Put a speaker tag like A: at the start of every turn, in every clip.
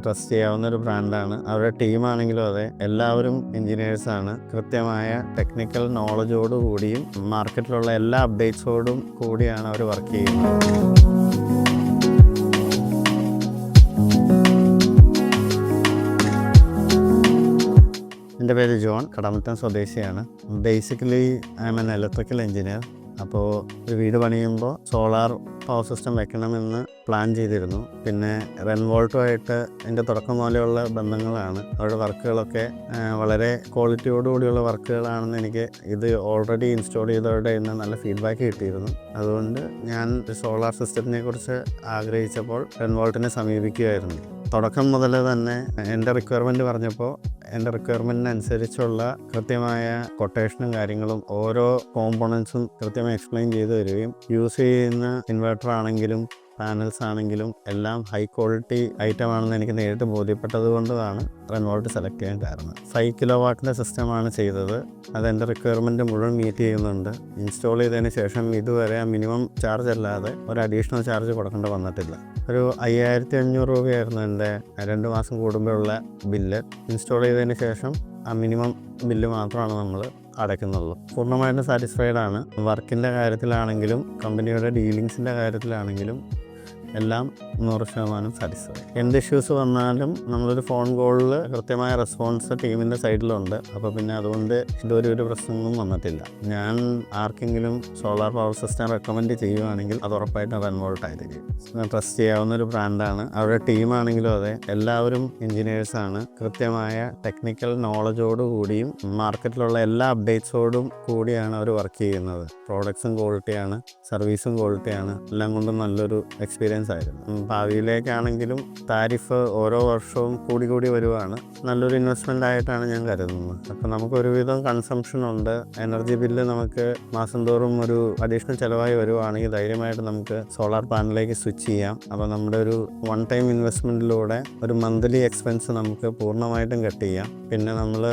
A: Trust ചെയ്യാവുന്ന ഒരു ബ്രാൻഡാണ്. അവരുടെ ടീമാണെങ്കിലും അതെ, എല്ലാവരും എഞ്ചിനീയേഴ്സാണ്. കൃത്യമായ ടെക്നിക്കൽ നോളജോട് കൂടിയും മാർക്കറ്റിലുള്ള എല്ലാ അപ്ഡേറ്റ്സോടും കൂടിയാണ് അവർ വർക്ക് ചെയ്യുന്നത്. എൻ്റെ പേര് ജോൺ, കടമറ്റം സ്വദേശിയാണ്. Basically I M N electrical engineer. അപ്പോൾ ഒരു വീട് പണിയുമ്പോൾ സോളാർ പവർ സിസ്റ്റം വെക്കണമെന്ന് പ്ലാൻ ചെയ്തിരുന്നു. പിന്നെ റെൻവോൾട്ടുമായിട്ട് എൻ്റെ തുടക്കം പോലെയുള്ള ബന്ധങ്ങളാണ്. അവരുടെ വർക്കുകളൊക്കെ വളരെ ക്വാളിറ്റിയോടുകൂടിയുള്ള വർക്കുകളാണെന്ന് എനിക്ക് ഇത് ഓൾറെഡി ഇൻസ്റ്റാൾ ചെയ്തവരുടെ ഇന്ന് നല്ല ഫീഡ്ബാക്ക് കിട്ടിയിരുന്നു. അതുകൊണ്ട് ഞാൻ സോളാർ സിസ്റ്റത്തിനെ കുറിച്ച് ആഗ്രഹിച്ചപ്പോൾ റെൻവോൾട്ടിനെ സമീപിക്കുകയായിരുന്നു. തുടക്കം മുതൽ തന്നെ എൻ്റെ റിക്വയർമെൻറ്റ് പറഞ്ഞപ്പോൾ എൻ്റെ റിക്വയർമെൻറ്റിനനുസരിച്ചുള്ള കൃത്യമായ കൊട്ടേഷനും കാര്യങ്ങളും ഓരോ കോമ്പോണൻസും കൃത്യമായി എക്സ്പ്ലെയിൻ ചെയ്ത് തരികയും യൂസ് ചെയ്യുന്ന ഇൻവെർട്ടർ ആണെങ്കിലും പാനൽസ് ആണെങ്കിലും എല്ലാം ഹൈ ക്വാളിറ്റി ഐറ്റം ആണെന്ന് എനിക്ക് നേരിട്ട് ബോധ്യപ്പെട്ടത് കൊണ്ടാണ് റെൻവോൾട്ട് സെലക്ട് ചെയ്യാൻ കാരണം. 5 കിലോവാട്ടിൻ്റെ സിസ്റ്റമാണ് ചെയ്തത്. അതെൻ്റെ റിക്വയർമെൻറ്റ് മുഴുവൻ മീറ്റ് ചെയ്യുന്നുണ്ട്. ഇൻസ്റ്റാൾ ചെയ്തതിന് ശേഷം ഇതുവരെ മിനിമം ചാർജ് അല്ലാതെ ഒരു അഡീഷണൽ ചാർജ് കൊടുക്കേണ്ടി വന്നിട്ടില്ല. ഒരു 5500 രൂപയായിരുന്നു എൻ്റെ 2 മാസം കൂടുമ്പോഴുള്ള ബില്ല്. ഇൻസ്റ്റാൾ ചെയ്തതിന് ശേഷം ആ മിനിമം ബില്ല് മാത്രമാണ് നമ്മൾ അടയ്ക്കുന്നുള്ളൂ. പൂർണ്ണമായിട്ടും സാറ്റിസ്ഫൈഡ് ആണ്. വർക്കിൻ്റെ കാര്യത്തിലാണെങ്കിലും കമ്പനിയുടെ ഡീലിങ്സിൻ്റെ കാര്യത്തിലാണെങ്കിലും എല്ലാം 100% സാറ്റിസ്ഫൈഡ്. എന്ത് ഇഷ്യൂസ് വന്നാലും നമ്മളൊരു ഫോൺ കോളിൽ കൃത്യമായ റെസ്പോൺസ് ടീമിൻ്റെ സൈഡിലുണ്ട്. അപ്പോൾ പിന്നെ അതുകൊണ്ട് ഇതുവരെ ഒരു പ്രശ്നമൊന്നും വന്നിട്ടില്ല. ഞാൻ ആർക്കെങ്കിലും സോളാർ പവർ സിസ്റ്റം റെക്കമെൻഡ് ചെയ്യുകയാണെങ്കിൽ അത് ഉറപ്പായിട്ടും റെൻവോൾട്ട് ആയിരിക്കും. ട്രസ്റ്റ് ചെയ്യാവുന്ന ഒരു ബ്രാൻഡാണ്. അവരുടെ ടീമാണെങ്കിലും അതെ, എല്ലാവരും എഞ്ചിനീയേഴ്സാണ്. കൃത്യമായ ടെക്നിക്കൽ നോളജോട് കൂടിയും മാർക്കറ്റിലുള്ള എല്ലാ അപ്ഡേറ്റ്സോടും കൂടിയാണ് അവർ വർക്ക് ചെയ്യുന്നത്. പ്രോഡക്ട്സും ക്വാളിറ്റിയാണ്, സർവീസും ക്വാളിറ്റിയാണ്, എല്ലാം കൊണ്ടും നല്ലൊരു എക്സ്പീരിയൻസ് ആയിരുന്നു. ഭാവിയിലേക്കാണെങ്കിലും താരിഫ് ഓരോ വർഷവും കൂടി വരുവാണ്. നല്ലൊരു ഇൻവെസ്റ്റ്മെൻ്റ് ആയിട്ടാണ് ഞാൻ കരുതുന്നത്. അപ്പോൾ നമുക്ക് ഒരുവിധം കൺസംഷൻ ഉണ്ട്. എനർജി ബില്ല് നമുക്ക് മാസം തോറും ഒരു അഡീഷണൽ ചിലവായി വരുവാണെങ്കിൽ ധൈര്യമായിട്ട് നമുക്ക് സോളാർ പാനലിലേക്ക് സ്വിച്ച് ചെയ്യാം. അപ്പോൾ നമ്മുടെ ഒരു വൺ ടൈം ഇൻവെസ്റ്റ്മെൻറ്റിലൂടെ ഒരു മന്ത്ലി എക്സ്പെൻസ് നമുക്ക് പൂർണ്ണമായിട്ടും കട്ട് ചെയ്യാം. പിന്നെ നമ്മൾ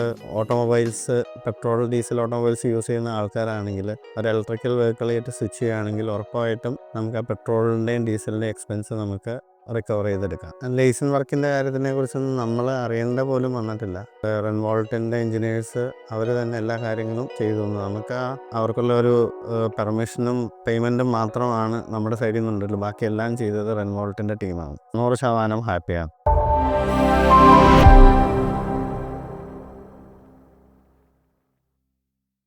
A: automobiles, petrol diesel automobiles use ചെയ്യുന്ന ആൾക്കാരാണെങ്കിൽ ഒരു ഇലക്ട്രിക്കൽ വെഹിക്കിളായിട്ട് സ്വിച്ച് ചെയ്യുകയാണെങ്കിൽ ഉറപ്പായിട്ടും നമുക്ക് ആ പെട്രോളിൻ്റെയും ഡീസലിൻ്റെയും എക്സ്പെൻസ് നമുക്ക് റിക്കവർ ചെയ്തെടുക്കാം. ലേസൺ വർക്കിൻ്റെ കാര്യത്തിനെ കുറിച്ചൊന്നും നമ്മൾ അറിയേണ്ട പോലും വന്നിട്ടില്ല. റെൻവോൾട്ടിൻ്റെ എഞ്ചിനീയേഴ്സ് അവർ തന്നെ എല്ലാ കാര്യങ്ങളും ചെയ്തു തന്നു. നമുക്ക് അവർക്കുള്ള ഒരു പെർമിഷനും പേയ്മെൻറ്റും മാത്രമാണ് നമ്മുടെ സൈഡിൽ നിന്നുണ്ടല്ലോ. ബാക്കി എല്ലാം ചെയ്തത് റെൻവോൾട്ടിൻ്റെ ടീമാണ്. 100% ഹാപ്പിയാണ്.